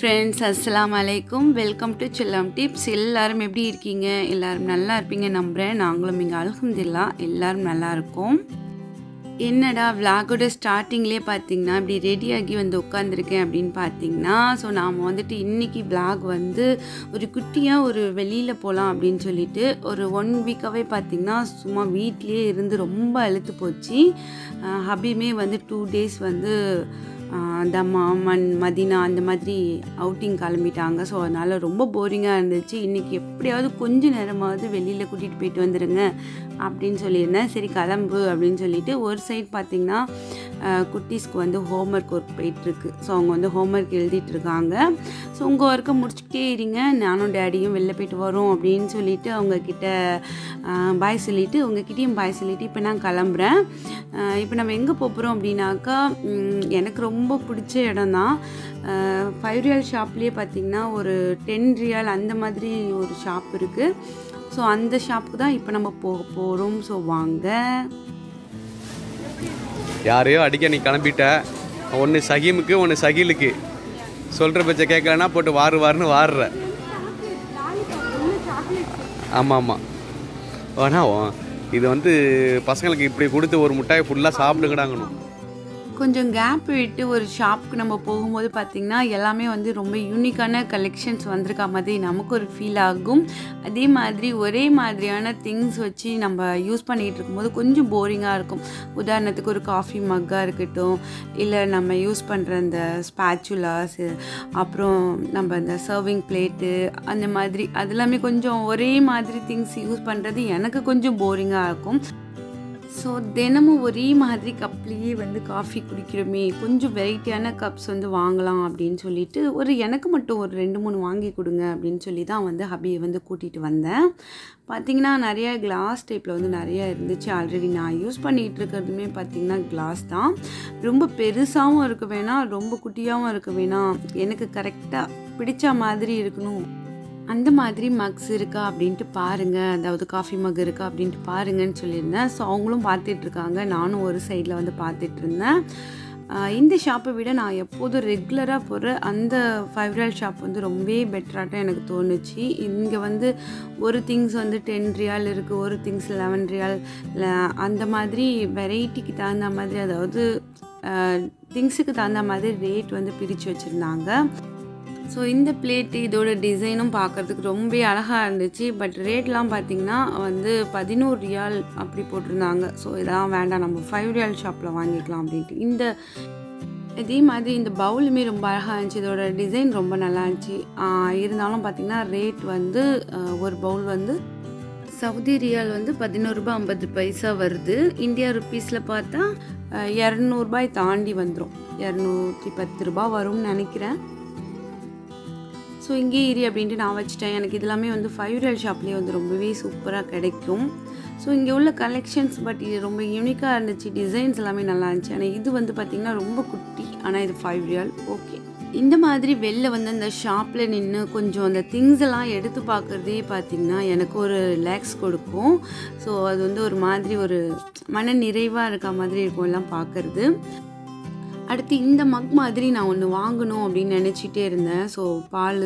friends, assalamu alaikum. Welcome to Chellam Tips. எல்லாரும் எப்படி இருக்கீங்க? எல்லாரும் நல்லா இருப்பீங்க நம்புறேன். நாங்களும் இங்க அல்ஹம்துலில்லாஹ் எல்லாரும் நல்லா இருக்கோம். என்னடா vlog-ஓட ஸ்டார்டிங்லயே பாத்தீங்கன்னா இப்படி ரெடி ஆகி வந்து உட்கார்ந்திருக்கேன் அப்படினு பாத்தீங்கன்னா நாம வந்துட்டு இன்னைக்கு vlog வந்து ஒரு குட்டியா ஒரு வெளியில போலாம் அப்படினு சொல்லிட்டு ஒரு 1 வீக்காவே பாத்தீங்கன்னா சும்மா வீட்லயே இருந்து ரொம்ப அலுத்து போச்சு. ஹபிமே வந்து 2 days வந்து தம்மாம் மதீனா அந்த மாதிரி அவுட்டிங் கிளம்பிட்டாங்க. ஸோ அதனால் ரொம்ப போரிங்காக இருந்துச்சு. இன்றைக்கி எப்படியாவது கொஞ்சம் நேரமாவது வெளியில் கூட்டிகிட்டு போயிட்டு வந்துடுங்க அப்படின்னு சொல்லியிருந்தேன். சரி கிளம்பு அப்படின்னு சொல்லிட்டு ஒரு சைட் பார்த்திங்கன்னா குட்டீஸ்க்கு வந்து ஹோம்ஒர்க் போயிட்டுருக்கு. ஸோ அவங்க வந்து ஹோம்ஒர்க் எழுதிட்டுருக்காங்க. ஸோ உங்கள் ஒர்க்கை முடிச்சுக்கிட்டே இருங்க, நானும் டேடியும் வெளில போயிட்டு வரோம் அப்படின்னு சொல்லிவிட்டு அவங்கக்கிட்ட பாய் சொல்லிவிட்டு உங்ககிட்டையும் பாய் சொல்லிவிட்டு இப்போ நான் கிளம்புறேன். இப்போ நம்ம எங்கே போகிறோம் அப்படின்னாக்கா எனக்கு ரொம்ப பிடிச்ச இடம் தான். 5 ரியால் ஷாப்லேயே பார்த்திங்கன்னா ஒரு 10 ரியால் அந்த மாதிரி ஒரு ஷாப் இருக்குது. ஸோ அந்த ஷாப்புக்கு தான் இப்போ நம்ம போக போகிறோம். ஸோ வாங்க. யாரையோ அடிக்க நீ கிளம்பிட்ட, ஒன்று சகீமுக்கு ஒன்று சகீலுக்கு சொல்கிற பட்ச கேட்கலன்னா போட்டு வாருன்னு வாடுற. ஆமாம் ஆமாம், ஆனால் இது வந்து பசங்களுக்கு இப்படி கொடுத்து ஒரு முட்டாயை ஃபுல்லாக சாப்பிடுங்கடாங்கணும். கொஞ்சம் கேப் விட்டு ஒரு ஷாப்புக்கு நம்ம போகும்போது பார்த்திங்கன்னா எல்லாமே வந்து ரொம்ப யூனிக்கான கலெக்ஷன்ஸ் வந்திருக்க மாதிரி நமக்கு ஒரு ஃபீல் ஆகும். அதே மாதிரி ஒரே மாதிரியான திங்ஸ் வச்சு நம்ம யூஸ் பண்ணிகிட்டு இருக்கும்போது கொஞ்சம் போரிங்காக இருக்கும். உதாரணத்துக்கு ஒரு காஃபி மக்காக இருக்கட்டும், இல்லை நம்ம யூஸ் பண்ணுற அந்த ஸ்பேச்சுலாஸு, அப்புறம் நம்ம இந்த சர்விங் பிளேட்டு, அந்த மாதிரி அது எல்லாமே கொஞ்சம் ஒரே மாதிரி திங்ஸ் யூஸ் பண்ணுறது எனக்கு கொஞ்சம் போரிங்காக இருக்கும். ஸோ தினமும் ஒரே மாதிரி கப்லேயே வந்து காஃபி குடிக்கிறோமே, கொஞ்சம் வெரைட்டியான கப்ஸ் வந்து வாங்கலாம் அப்படின்னு சொல்லிட்டு எனக்கு மட்டும் ஒரு 2-3 வாங்கி கொடுங்க அப்படின்னு சொல்லி தான் வந்து ஹபியை வந்து கூட்டிகிட்டு வந்தேன். பார்த்திங்கன்னா நிறையா கிளாஸ் டைப்பில் வந்து நிறையா இருந்துச்சு. ஆல்ரெடி நான் யூஸ் பண்ணிகிட்டு இருக்கிறதுமே பார்த்திங்கன்னா கிளாஸ் தான். ரொம்ப பெருசாகவும் இருக்க வேணாம், ரொம்ப குட்டியாகவும் இருக்க வேணாம், எனக்கு கரெக்டாக பிடிச்ச மாதிரி இருக்கணும். அந்த மாதிரி மக்ஸ் இருக்கா அப்படின்ட்டு பாருங்கள், அதாவது காஃபி மக் இருக்கா அப்படின்ட்டு பாருங்கன்னு சொல்லியிருந்தேன். ஸோ அவங்களும் பார்த்துட்ருக்காங்க, நானும் ஒரு சைடில் வந்து பார்த்துட்ருந்தேன். இந்த ஷாப்பை விட நான் எப்போதும் ரெகுலராக போகிற அந்த 5 ரியால் ஷாப் வந்து ரொம்பவே பெட்டராகட்டும் எனக்கு தோணுச்சு. இங்கே வந்து ஒரு திங்ஸ் வந்து 10 ரியால் இருக்குது, ஒரு திங்ஸ் 11 ரியால், அந்த மாதிரி வெரைட்டிக்கு தகுந்த மாதிரி, அதாவது திங்ஸுக்கு தகுந்த மாதிரி ரேட் வந்து பிரித்து வச்சுருந்தாங்க. ஸோ இந்த பிளேட்டு இதோட டிசைனும் பார்க்குறதுக்கு ரொம்ப அழகாக இருந்துச்சு. பட் ரேட்லாம் பார்த்திங்கன்னா வந்து 11 ரியால் அப்படி போட்டிருந்தாங்க. ஸோ இதெல்லாம் வேண்டாம், நம்ம 5 ரியால் ஷாப்பில் வாங்கிக்கலாம் அப்படின்ட்டு. இதே மாதிரி இந்த பவுலுமே ரொம்ப அழகாக இருந்துச்சு, இதோட டிசைன் ரொம்ப நல்லா இருந்துச்சு. இருந்தாலும் பார்த்திங்கன்னா ரேட் வந்து ஒரு பவுல் வந்து சவுதி ரியால் வந்து 11 ரூபாய் 50 பைசா வருது. இந்தியா ருப்பீஸில் பார்த்தா 200 ரூபாய் தாண்டி வந்துடும், 210 ரூபாய் வரும்னு நினைக்கிறேன். ஸோ இங்கே ஏறி அப்படின்ட்டு நான் வச்சுட்டேன். எனக்கு இது எல்லாமே வந்து 5 ரியால் ஷாப்லேயே வந்து ரொம்பவே சூப்பராக கிடைக்கும். ஸோ இங்கே உள்ள கலெக்ஷன்ஸ் பட் இது ரொம்ப யூனிக்காக இருந்துச்சு, டிசைன்ஸ் எல்லாமே நல்லா இருந்துச்சு. ஆனால் இது வந்து பார்த்திங்கன்னா ரொம்ப குட்டி, ஆனால் இது 5 ரியால். ஓகே, இந்த மாதிரி வெளில வந்து அந்த ஷாப்பில் நின்று கொஞ்சம் அந்த திங்ஸ் எல்லாம் எடுத்து பார்க்குறதே பார்த்திங்கன்னா எனக்கு ஒரு ரிலாக்ஸ் கொடுக்கும். ஸோ அது வந்து ஒரு மாதிரி ஒரு மன நிறைவாக இருக்க மாதிரி இருக்கும் எல்லாம் பார்க்குறது. அடுத்து இந்த மக் மாதிரி நான் ஒன்று வாங்கணும் அப்படின்னு நினச்சிட்டே இருந்தேன். ஸோ பால்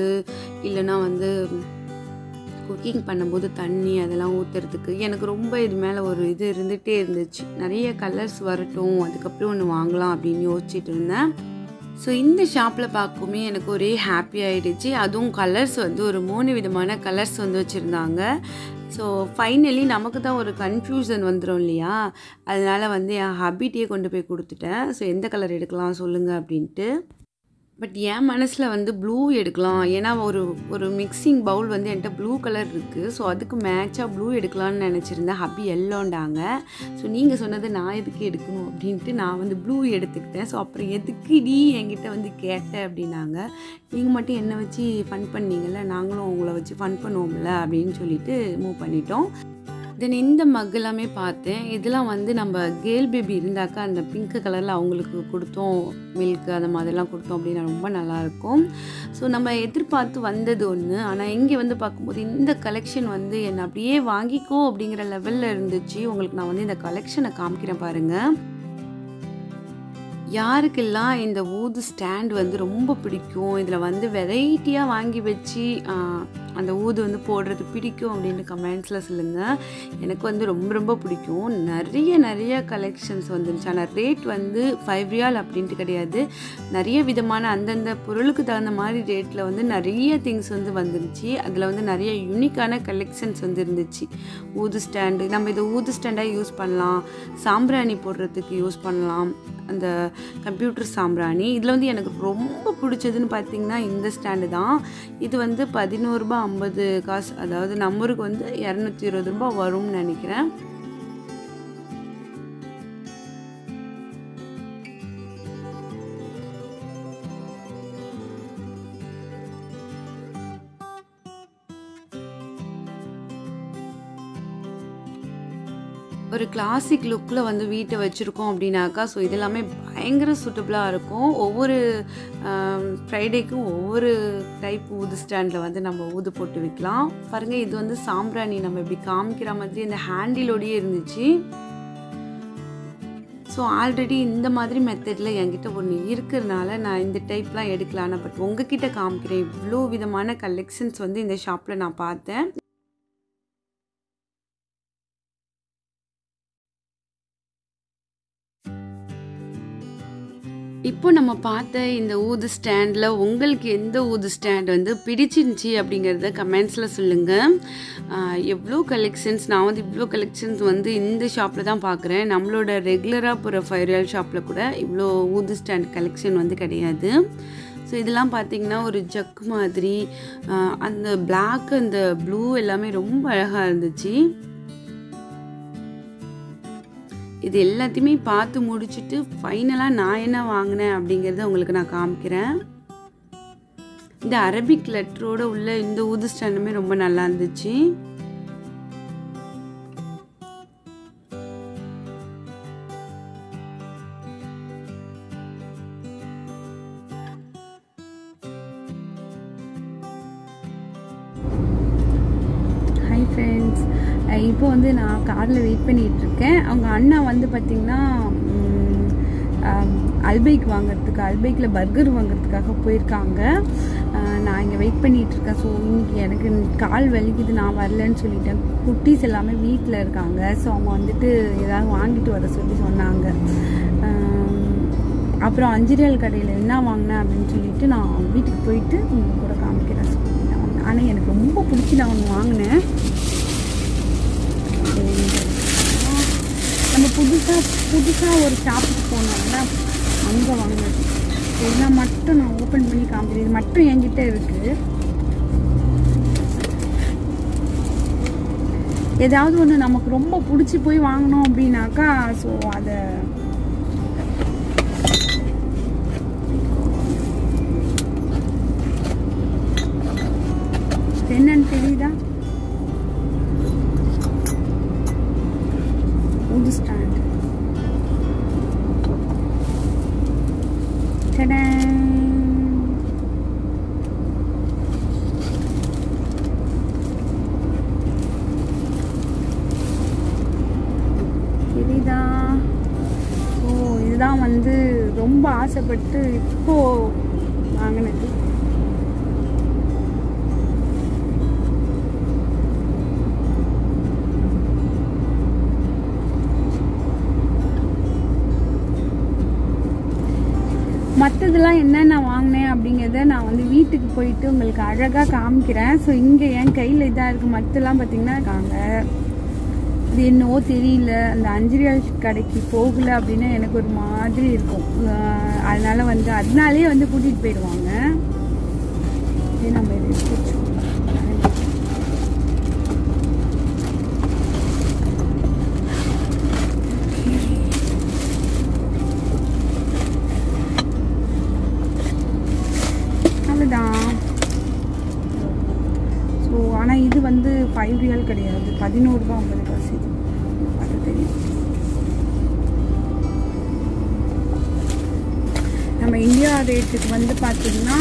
இல்லைன்னா வந்து குக்கிங் பண்ணும்போது தண்ணி அதெல்லாம் ஊற்றுறதுக்கு எனக்கு ரொம்ப இது மேலே ஒரு இது இருந்துகிட்டே இருந்துச்சு. நிறைய கலர்ஸ் வரட்டும், அதுக்கப்புறம் ஒன்று வாங்கலாம் அப்படின்னு யோசிச்சுட்டு இருந்தேன். ஸோ இந்த ஷாப்பில் பார்க்குமே எனக்கு ஒரே ஹாப்பி ஆகிடுச்சு. அதுவும் கலர்ஸ் வந்து ஒரு 3 விதமான கலர்ஸ் வந்து வச்சுருந்தாங்க. ஸோ ஃபைனலி நமக்கு தான் ஒரு கன்ஃபியூஷன் வந்துடும் இல்லையா, அதனால் வந்து என் ஹபிட்டே கொண்டு போய் கொடுத்துட்டேன். ஸோ எந்த கலர் எடுக்கலாம் சொல்லுங்கள் அப்படின்ட்டு. பட் என் மனசில் வந்து ப்ளூ எடுக்கலாம், ஏன்னா ஒரு மிக்சிங் பவுல் வந்து என்கிட்ட ப்ளூ கலர் இருக்குது. ஸோ அதுக்கு மேட்சாக ப்ளூ எடுக்கலான்னு நினச்சிருந்தேன். ஹபி எல்லோண்டாங்க. ஸோ நீங்கள் சொன்னது நான் எதுக்கு எடுக்கணும் அப்படின்ட்டு நான் வந்து ப்ளூ எடுத்துக்கிட்டேன். ஸோ அப்புறம் எதுக்கு நீ என்கிட்ட வந்து கேட்டேன் அப்படின்னாங்க. நீங்கள் மட்டும் என்னை வச்சு ஃபன் பண்ணீங்கள்ல, நாங்களும் உங்களை வச்சு ஃபன் பண்ணுவோம்ல அப்படின்னு சொல்லிட்டு மூவ் பண்ணிட்டோம். தென் இந்த மக் எல்லாமே பார்த்தேன். இதெல்லாம் வந்து நம்ம கேர்ள் பேபி இருந்தாக்கா அந்த பிங்க் கலரில் அவங்களுக்கு கொடுத்தோம், மில்க்கு அந்த மாதிரிலாம் கொடுத்தோம் அப்படின்னா ரொம்ப நல்லாயிருக்கும். ஸோ நம்ம எதிர்பார்த்து வந்தது ஒன்று, ஆனால் இங்கே வந்து பார்க்கும்போது இந்த கலெக்ஷன் வந்து என்னை அப்படியே வாங்கிக்கோ அப்படிங்கிற லெவலில் இருந்துச்சு. உங்களுக்கு நான் வந்து இந்த கலெக்ஷனை காமிக்கிறேன் பாருங்கள். யாருக்கெல்லாம் இந்த ஊது ஸ்டாண்ட் வந்து ரொம்ப பிடிக்கும், இதில் வந்து வெரைட்டியாக வாங்கி வச்சு அந்த ஊது வந்து போடுறது பிடிக்கும் அப்படின்னு கமெண்ட்ஸில் சொல்லுங்கள். எனக்கு வந்து ரொம்ப ரொம்ப பிடிக்கும். நிறைய கலெக்ஷன்ஸ் வந்துருச்சு. ஆனால் ரேட் வந்து 5 ரியால் அப்படின்ட்டு கிடையாது. நிறைய விதமான அந்தந்த பொருளுக்கு தகுந்த மாதிரி ரேட்டில் வந்து நிறைய திங்ஸ் வந்து வந்துருச்சு. அதில் வந்து நிறைய யூனிக்கான கலெக்ஷன்ஸ் வந்து இருந்துச்சு. ஊது ஸ்டாண்டு, நம்ம இதை ஊது ஸ்டாண்டாக யூஸ் பண்ணலாம், சாம்பிராணி போடுறதுக்கு யூஸ் பண்ணலாம், அந்த கம்ப்யூட்டர் சாம்பிராணி. இதில் வந்து எனக்கு ரொம்ப பிடிச்சதுன்னு பார்த்திங்கன்னா இந்த ஸ்டாண்டு தான். இது வந்து 11 ரூபா 50 காசு, அதாவது நம்பருக்கு வந்து 220 ரூபா வரும்னு நினைக்கிறேன். ஒரு கிளாசிக் லுக்கில் வந்து வீட்டை வச்சுருக்கோம் அப்படின்னாக்கா, ஸோ இதெல்லாமே பயங்கர சூட்டபுளாக இருக்கும். ஒவ்வொரு ஃப்ரைடேக்கும் ஒவ்வொரு டைப் ஊது ஸ்டாண்டில் வந்து நம்ம ஊது போட்டு வைக்கலாம். பாருங்கள், இது வந்து சாம்பிராணி நம்ம இப்படி காமிக்கிற மாதிரி இந்த ஹேண்டிலோடையே இருந்துச்சு. ஸோ ஆல்ரெடி இந்த மாதிரி மெத்தடில் என்கிட்ட ஒன்று இருக்கிறதுனால நான் இந்த டைப்லாம் எடுக்கலான்னு, பட் உங்ககிட்ட காமிக்கிறேன். இவ்வளோ விதமான கலெக்ஷன்ஸ் வந்து இந்த ஷாப்பில் நான் பார்த்தேன். இப்போ நம்ம பார்த்த இந்த ஊது ஸ்டாண்டில் உங்களுக்கு எந்த ஊது ஸ்டாண்ட் வந்து பிடிச்சிருந்துச்சி அப்படிங்கிறத கமெண்ட்ஸில் சொல்லுங்கள். எவ்வளோ கலெக்ஷன்ஸ், நான் வந்து இவ்வளோ கலெக்ஷன்ஸ் வந்து இந்த ஷாப்பில் தான் பார்க்குறேன். நம்மளோட ரெகுலராக போகிற 5 ரியால் ஷாப்பில் கூட இவ்வளோ ஊது ஸ்டாண்ட் கலெக்ஷன் வந்து கிடையாது. ஸோ இதெல்லாம் பார்த்திங்கன்னா ஒரு ஜக் மாதிரி, அந்த பிளாக் அந்த ப்ளூ எல்லாமே ரொம்ப அழகாக இருந்துச்சு. இது எல்லாத்தையுமே பார்த்து முடிச்சுட்டு ஃபைனலாக நான் என்ன வாங்கினேன் அப்படிங்கிறத உங்களுக்கு நான் காமிக்கிறேன். இந்த அரபிக் லெட்டரோட உள்ள இந்த ஊது ஸ்டாண்டுமே ரொம்ப நல்லா இருந்துச்சு. ஹாய் ஃப்ரெண்ட்ஸ், இப்போ வந்து நான் காரில் வெயிட் பண்ணிகிட்ருக்கேன். அவங்க அண்ணா வந்து பார்த்திங்கன்னா அல்பைக் வாங்கிறதுக்கு, அல்பைக்கில் பர்கர் வாங்கிறதுக்காக போயிருக்காங்க. நான் இங்கே வெயிட் பண்ணிகிட்ருக்கேன். ஸோ இன்னைக்கு எனக்கு கால் வலிக்குது, நான் வரலன்னு சொல்லிட்டேன். குட்டீஸ் எல்லாமே வீட்டில் இருக்காங்க. ஸோ அவங்க வந்துட்டு ஏதாவது வாங்கிட்டு வர சொல்லி சொன்னாங்க. அப்புறம் 5 ரியால் கடையில் என்ன வாங்கினேன் அப்படின்னு சொல்லிட்டு நான் வீட்டுக்கு போயிட்டு உங்க கூட காமிக்கிறேன். ஆனால் எனக்கு ரொம்ப பிடிச்சி நான் ஒன்று வாங்கினேன். நம்ம புதுசாக ஒரு ஷாப்புக்கு போனோம்னா அங்கே வாங்கினது. இதெல்லாம் மட்டும் நான் ஓப்பன் பண்ணி காமிக்கிறேன். இது மட்டும் என்கிட்ட இருக்குது. ஏதாவது ஒன்று நமக்கு ரொம்ப பிடிச்சி போய் வாங்கினோம் அப்படின்னாக்கா, ஸோ அதை என்னன்னு தெரியுதா? ஊது ஸ்டாண்ட். தெரியுதா? ஓ, இதுதான் வந்து ரொம்ப ஆசைப்பட்டு இப்போ வாங்கினது. மற்றதெல்லாம் என்னென்ன வாங்கினேன் அப்படிங்கிறத நான் வந்து வீட்டுக்கு போயிட்டு உங்களுக்கு அழகாக காமிக்கிறேன். ஸோ இங்கே என் கையில் இதாக இருக்குது. மற்றெல்லாம் பார்த்திங்கன்னா இருக்காங்க. இது என்னவோ தெரியல, அந்த 5 ரியால் கடைக்கு போகலை அப்படின்னா எனக்கு ஒரு மாதிரி இருக்கும். அதனாலே வந்து கூட்டிகிட்டு போயிடுவாங்க. இதே நம்ம இது தான். ஸோ ஆனால் இது வந்து 5 ரியால் கிடையாது, 11 ரூபா 50 காசு. இது அது தெரியும். நம்ம இந்தியா ரேட்டுக்கு வந்து பார்த்திங்கன்னா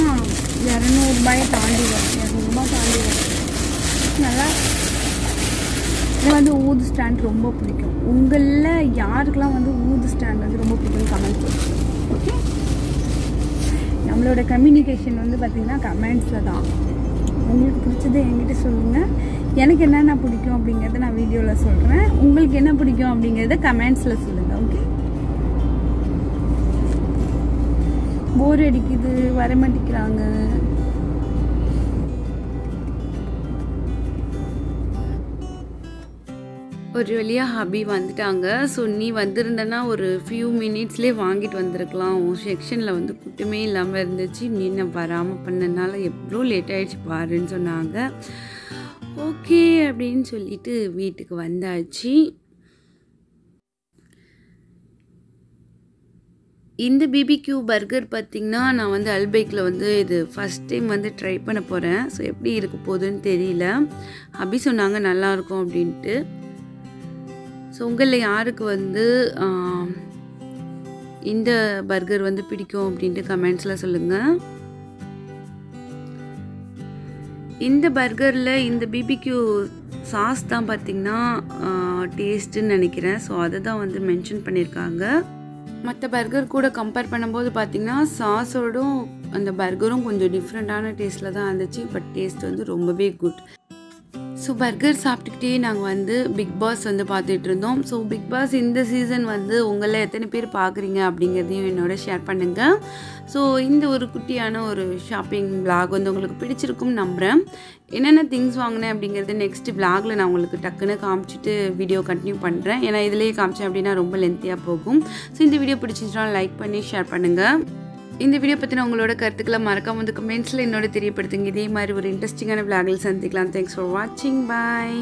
200 ரூபாயை தாண்டி வரும், 200 ரூபா தாண்டி வரும். நல்லா இது வந்து ஊது ஸ்டாண்ட் ரொம்ப பிடிக்கும். உங்களில் யாருக்கெல்லாம் வந்து ஊது ஸ்டாண்ட் வந்து ரொம்ப பிடிக்கும் கமெண்ட் பண்ணுங்க. ஓகே, நம்மளோட கம்யூனிகேஷன் வந்து பார்த்திங்கன்னா கமெண்ட்ஸில் தான். உங்களுக்கு பிடிச்சதை என்கிட்ட சொல்லுங்கள். எனக்கு என்னென்ன பிடிக்கும் அப்படிங்கிறத நான் வீடியோவில் சொல்கிறேன். உங்களுக்கு என்ன பிடிக்கும் அப்படிங்கிறத கமெண்ட்ஸில் சொல்லுங்கள். ஓகே, போர் அடிக்குது, வர மாட்டேங்கிறாங்க. ஒரு வழியாக ஹபி வந்துட்டாங்க. ஸோ நீ வந்திருந்தனா ஒரு ஃபியூ மினிட்ஸ்லேயே வாங்கிட்டு வந்திருக்கலாம். உன் செக்ஷனில் வந்து கூட்டமே இல்லாமல் இருந்துச்சு, நீ நான் வராமல் பண்ணனால எவ்வளோ லேட் ஆகிடுச்சு பாருன்னு சொன்னாங்க. ஓகே அப்படின்னு சொல்லிட்டு வீட்டுக்கு வந்தாச்சு. இந்த பிபிக்யூ பர்கர் பார்த்திங்கன்னா நான் வந்து அல்பைக்கில் வந்து இது ஃபஸ்ட் டைம் வந்து ட்ரை பண்ண போகிறேன். ஸோ எப்படி இருக்க போகுதுன்னு தெரியல. ஹபி சொன்னாங்க நல்லாயிருக்கும் அப்படின்ட்டு. ஸோ உங்களில் யாருக்கு வந்து இந்த பர்கர் வந்து பிடிக்கும் அப்படின்ட்டு கமெண்ட்ஸில் சொல்லுங்கள். இந்த பர்கரில் இந்த பிபிக்யூ சாஸ் தான் பார்த்திங்கன்னா டேஸ்ட்டுன்னு நினைக்கிறேன். ஸோ அதை தான் வந்து மென்ஷன் பண்ணியிருக்காங்க. மற்ற பர்கர் கூட கம்பேர் பண்ணும்போது பார்த்திங்கன்னா சாஸோடும் அந்த பர்கரும் கொஞ்சம் டிஃப்ரெண்ட்டான டேஸ்ட்டில் தான் இருந்துச்சு. பட் டேஸ்ட் வந்து ரொம்பவே குட். ஸோ பர்கர் சாப்பிட்டுக்கிட்டே நாங்கள் வந்து பிக் பாஸ் வந்து பார்த்துட்டு இருந்தோம். ஸோ பிக் பாஸ் இந்த சீசன் வந்து உங்களில் எத்தனை பேர் பார்க்குறீங்க அப்படிங்கிறதையும் என்னோட ஷேர் பண்ணுங்கள். ஸோ இந்த ஒரு குட்டியான ஒரு ஷாப்பிங் விளாக் வந்து உங்களுக்கு பிடிச்சிருக்கும் நம்புகிறேன். என்னென்ன திங்ஸ் வாங்கினேன் அப்படிங்கிறது நெக்ஸ்ட் விளாகில் நான் உங்களுக்கு டக்குன்னு காமிச்சிட்டு வீடியோ கண்டினியூ பண்ணுறேன். ஏன்னா இதிலேயே காமிச்சேன் அப்படின்னா ரொம்ப லென்த்தியாக போகும். ஸோ இந்த வீடியோ பிடிச்சிச்சுன்னா லைக் பண்ணி ஷேர் பண்ணுங்கள். இந்த வீடியோ பற்றின உங்களோட கருத்துக்களை மறக்காம வந்து கமெண்ட்ஸில் என்னோட தெரியப்படுத்துங்க. இதே மாதிரி ஒரு இன்ட்ரெஸ்டிங்கான விளாகில் சந்திக்கலாம். தேங்க்ஸ் ஃபார் வாட்சிங். பாய்.